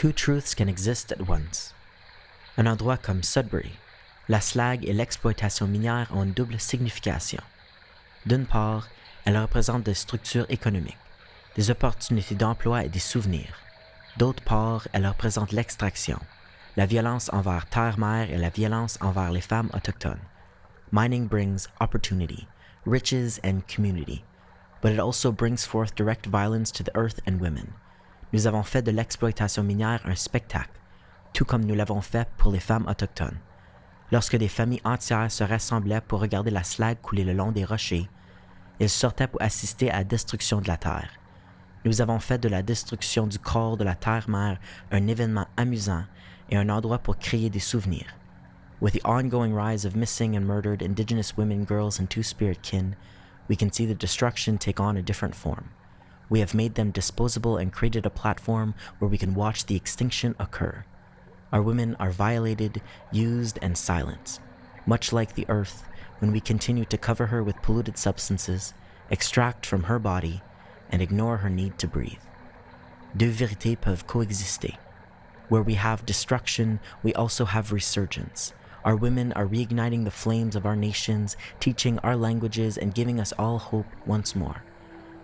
Two truths can exist at once. Un endroit comme Sudbury, la slag et l'exploitation minière ont une double signification. D'une part, elles représentent des structures économiques, des opportunités d'emploi et des souvenirs. D'autre part, elles représentent l'extraction, la violence envers terre-mère et la violence envers les femmes autochtones. Mining brings opportunity, riches and community, but it also brings forth direct violence to the earth and women. Nous avons fait de l'exploitation minière un spectacle, tout comme nous l'avons fait pour les femmes autochtones. Lorsque des familles entières se rassemblaient pour regarder la slag couler le long des rochers, ils sortaient pour assister à la destruction de la terre. Nous avons fait de la destruction du corps de la terre-mère un événement amusant et un endroit pour créer des souvenirs. With the ongoing rise of missing and murdered Indigenous women, girls, and two-spirit kin, we can see the destruction take on a different form. We have made them disposable and created a platform where we can watch the extinction occur. Our women are violated, used, and silenced. Much like the earth, when we continue to cover her with polluted substances, extract from her body, and ignore her need to breathe. Deux vérités peuvent coexister. Where we have destruction, we also have resurgence. Our women are reigniting the flames of our nations, teaching our languages, and giving us all hope once more.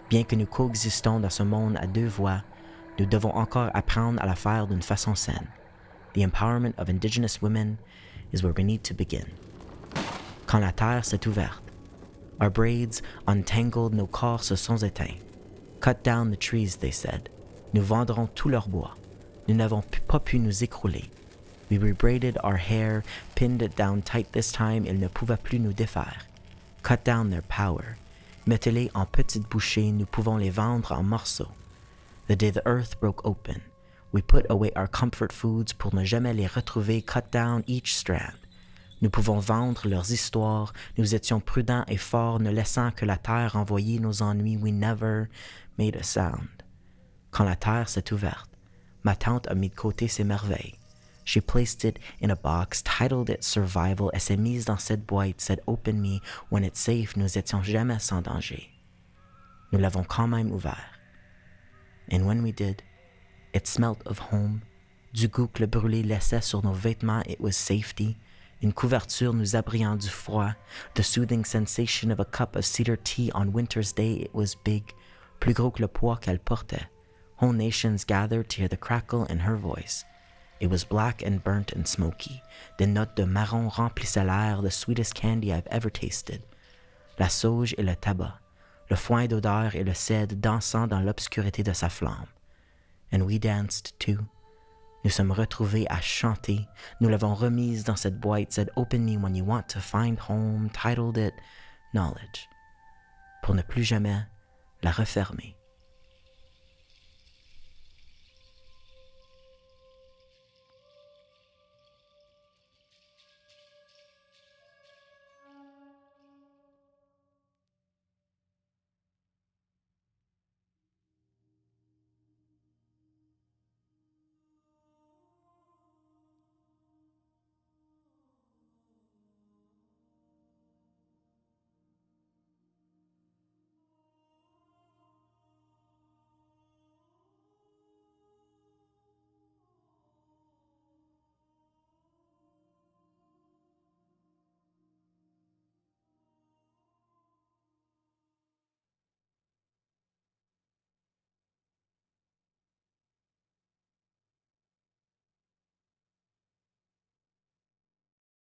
Bien que nous coexistons dans ce monde à deux voix, nous devons encore apprendre à la faire d'une façon saine. The empowerment of Indigenous women is where we need to begin. Quand la terre s'est ouverte, our braids untangled, nos corps se sont éteints. Cut down the trees, they said. Nous vendrons tout leur bois. Nous n'avons pas pu nous écrouler. We rebraided our hair, pinned it down tight this time, ils ne pouvaient plus nous défaire. Cut down their power. Mettez-les en petites bouchées, nous pouvons les vendre en morceaux. The day the earth broke open, we put away our comfort foods pour ne jamais les retrouver, cut down each strand. Nous pouvons vendre leurs histoires, nous étions prudents et forts, ne laissant que la terre envoyer nos ennuis, we never made a sound. Quand la terre s'est ouverte, ma tante a mis de côté ses merveilles. She placed it in a box, titled it Survival. Elle s'est mise dans cette boîte, said Open me, when it's safe, nous étions jamais sans danger. Nous l'avons quand même ouvert. And when we did, it smelt of home. Du goût que le brûlé laissait sur nos vêtements, it was safety. Une couverture nous abriant du froid. The soothing sensation of a cup of cedar tea on winter's day, it was big. Plus gros que le poids qu'elle portait. Whole nations gathered to hear the crackle in her voice. It was black and burnt and smoky. Des notes de marron remplissaient l'air, the sweetest candy I've ever tasted. La sauge et le tabac, le foin d'odeur et le cèdre dansant dans l'obscurité de sa flamme. And we danced too. Nous sommes retrouvés à chanter. Nous l'avons remise dans cette boîte, said Open me when you want to find home, titled it Knowledge. Pour ne plus jamais la refermer.